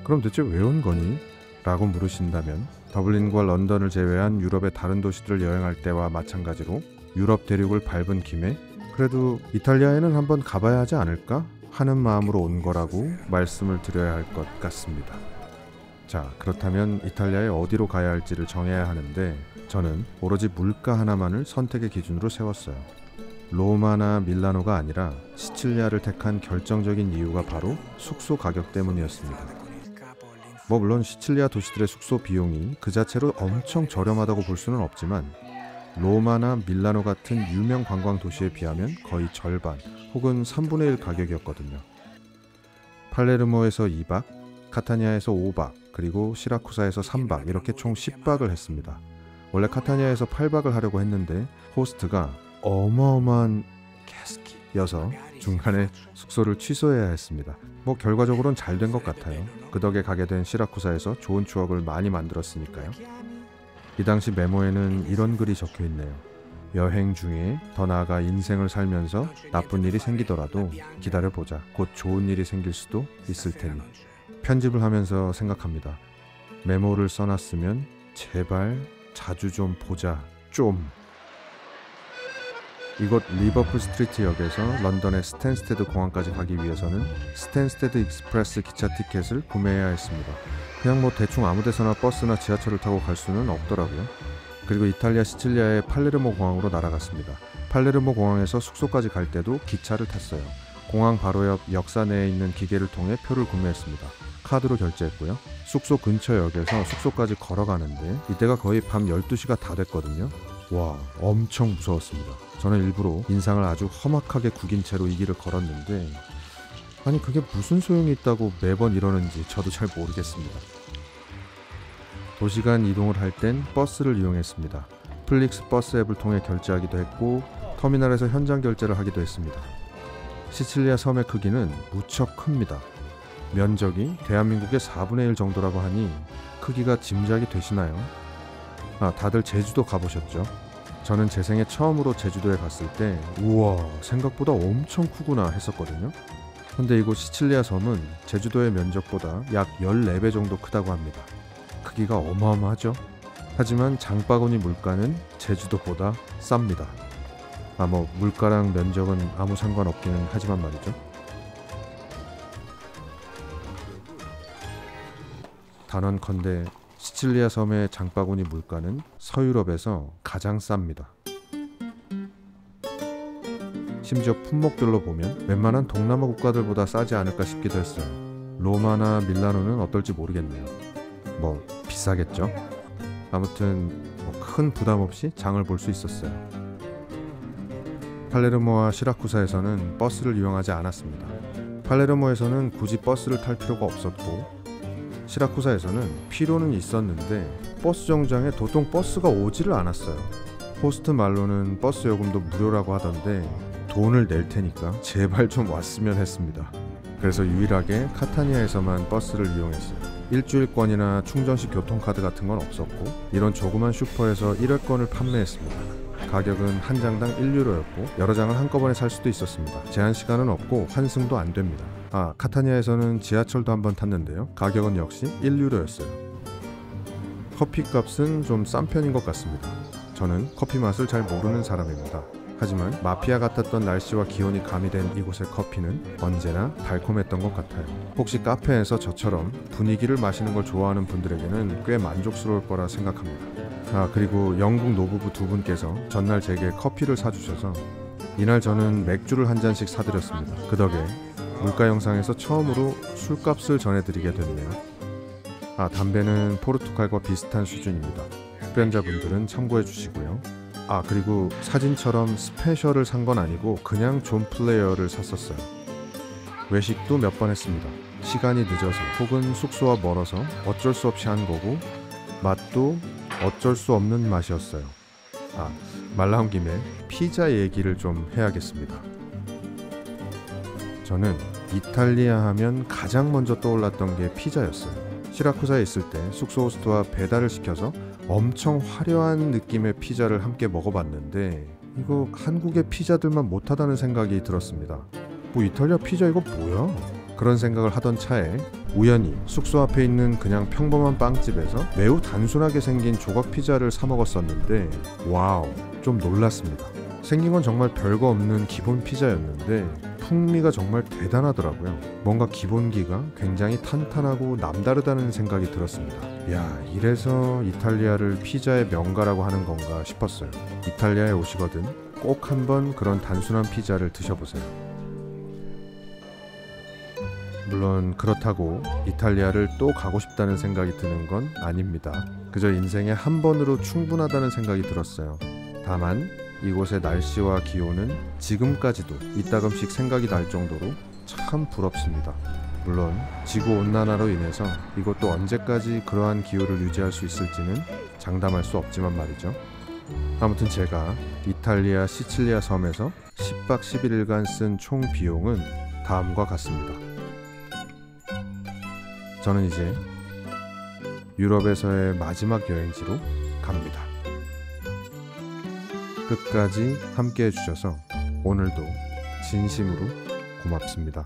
그럼 대체 왜 온 거니? 라고 물으신다면 더블린과 런던을 제외한 유럽의 다른 도시들을 여행할 때와 마찬가지로 유럽 대륙을 밟은 김에 그래도 이탈리아에는 한번 가봐야 하지 않을까 하는 마음으로 온 거라고 말씀을 드려야 할 것 같습니다. 자, 그렇다면 이탈리아에 어디로 가야 할지를 정해야 하는데 저는 오로지 물가 하나만을 선택의 기준으로 세웠어요. 로마나 밀라노가 아니라 시칠리아를 택한 결정적인 이유가 바로 숙소 가격 때문이었습니다. 물론 시칠리아 도시들의 숙소 비용이 그 자체로 엄청 저렴하다고 볼 수는 없지만 로마나 밀라노 같은 유명 관광 도시에 비하면 거의 절반 혹은 3분의 1 가격이었거든요. 팔레르모에서 2박, 카타니아에서 5박, 그리고 시라쿠사에서 3박 이렇게 총 10박을 했습니다. 원래 카타니아에서 8박을 하려고 했는데 호스트가 어마어마한 캐스키여서 중간에 숙소를 취소해야 했습니다. 결과적으로는 잘 된 것 같아요. 그 덕에 가게 된 시라쿠사에서 좋은 추억을 많이 만들었으니까요. 이 당시 메모에는 이런 글이 적혀 있네요. 여행 중에 더 나아가 인생을 살면서 나쁜 일이 생기더라도 기다려보자. 곧 좋은 일이 생길 수도 있을 테니. 편집을 하면서 생각합니다. 메모를 써놨으면 제발 자주 좀 보자. 좀. 이곳 리버풀 스트리트 역에서 런던의 스탠스테드 공항까지 가기 위해서는 스탠스테드 익스프레스 기차 티켓을 구매해야 했습니다. 그냥 대충 아무데서나 버스나 지하철을 타고 갈 수는 없더라고요. 그리고 이탈리아 시칠리아의 팔레르모 공항으로 날아갔습니다. 팔레르모 공항에서 숙소까지 갈 때도 기차를 탔어요. 공항 바로 옆 역사 내에 있는 기계를 통해 표를 구매했습니다. 카드로 결제했고요. 숙소 근처 역에서 숙소까지 걸어가는데 이때가 거의 밤 12시가 다 됐거든요. 와, 엄청 무서웠습니다. 저는 일부러 인상을 아주 험악하게 구긴 채로 이 길을 걸었는데 아니 그게 무슨 소용이 있다고 매번 이러는지 저도 잘 모르겠습니다. 도시간 이동을 할 땐 버스를 이용했습니다. 플릭스 버스 앱을 통해 결제하기도 했고 터미널에서 현장 결제를 하기도 했습니다. 시칠리아 섬의 크기는 무척 큽니다. 면적이 대한민국의 4분의 1 정도라고 하니 크기가 짐작이 되시나요? 다들 제주도 가보셨죠? 저는 제 생애 처음으로 제주도에 갔을 때 우와 생각보다 엄청 크구나 했었거든요. 근데 이곳 시칠리아 섬은 제주도의 면적보다 약 14배 정도 크다고 합니다. 크기가 어마어마하죠? 하지만 장바구니 물가는 제주도보다 쌉니다. 물가랑 면적은 아무 상관없기는 하지만 말이죠. 단언컨대 시칠리아 섬의 장바구니 물가는 서유럽에서 가장 쌉니다. 심지어 품목별로 보면 웬만한 동남아 국가들보다 싸지 않을까 싶기도 했어요. 로마나 밀라노는 어떨지 모르겠네요. 비싸겠죠? 아무튼 큰 부담 없이 장을 볼 수 있었어요. 팔레르모와 시라쿠사에서는 버스를 이용하지 않았습니다. 팔레르모에서는 굳이 버스를 탈 필요가 없었고 시라쿠사에서는 필요는 있었는데 버스 정류장에 도통 버스가 오지를 않았어요. 호스트 말로는 버스 요금도 무료라고 하던데 돈을 낼 테니까 제발 좀 왔으면 했습니다. 그래서 유일하게 카타니아에서만 버스를 이용했어요. 일주일권이나 충전식 교통카드 같은 건 없었고 이런 조그만 슈퍼에서 1회권을 판매했습니다. 가격은 한 장당 1유로였고 여러 장을 한꺼번에 살 수도 있었습니다. 제한 시간은 없고 환승도 안 됩니다. 카타니아에서는 지하철도 한번 탔는데요. 가격은 역시 1유로였어요. 커피 값은 좀 싼 편인 것 같습니다. 저는 커피 맛을 잘 모르는 사람입니다. 하지만 마피아 같았던 날씨와 기온이 가미된 이곳의 커피는 언제나 달콤했던 것 같아요. 혹시 카페에서 저처럼 분위기를 마시는 걸 좋아하는 분들에게는 꽤 만족스러울 거라 생각합니다. 그리고 영국 노부부 두 분께서 전날 제게 커피를 사주셔서 이날 저는 맥주를 한 잔씩 사드렸습니다. 그 덕에 물가 영상에서 처음으로 술값을 전해드리게 됐네요. 담배는 포르투갈과 비슷한 수준입니다. 흡연자분들은 참고해 주시고요. 그리고 사진처럼 스페셜을 산 건 아니고 그냥 존 플레이어를 샀었어요. 외식도 몇 번 했습니다. 시간이 늦어서 혹은 숙소와 멀어서 어쩔 수 없이 한 거고 맛도 어쩔 수 없는 맛이었어요. 말 나온 김에 피자 얘기를 좀 해야겠습니다. 저는 이탈리아 하면 가장 먼저 떠올랐던 게 피자였어요. 시라쿠사에 있을 때 숙소 호스트와 배달을 시켜서 엄청 화려한 느낌의 피자를 함께 먹어봤는데 이거 한국의 피자들만 못하다는 생각이 들었습니다. 이탈리아 피자 이거 뭐야? 그런 생각을 하던 차에 우연히 숙소 앞에 있는 그냥 평범한 빵집에서 매우 단순하게 생긴 조각 피자를 사 먹었었는데 와우, 좀 놀랐습니다. 생긴 건 정말 별거 없는 기본 피자였는데 풍미가 정말 대단하더라고요. 뭔가 기본기가 굉장히 탄탄하고 남다르다는 생각이 들었습니다. 야, 이래서 이탈리아를 피자의 명가라고 하는 건가 싶었어요. 이탈리아에 오시거든 꼭 한번 그런 단순한 피자를 드셔보세요. 물론 그렇다고 이탈리아를 또 가고 싶다는 생각이 드는 건 아닙니다. 그저 인생에 한 번으로 충분하다는 생각이 들었어요. 다만 이곳의 날씨와 기온은 지금까지도 이따금씩 생각이 날 정도로 참 부럽습니다. 물론 지구온난화로 인해서 이것도 언제까지 그러한 기후를 유지할 수 있을지는 장담할 수 없지만 말이죠. 아무튼 제가 이탈리아 시칠리아 섬에서 10박 11일간 쓴 총 비용은 다음과 같습니다. 저는 이제 유럽에서의 마지막 여행지로 갑니다. 끝까지 함께 해주셔서 오늘도 진심으로 고맙습니다.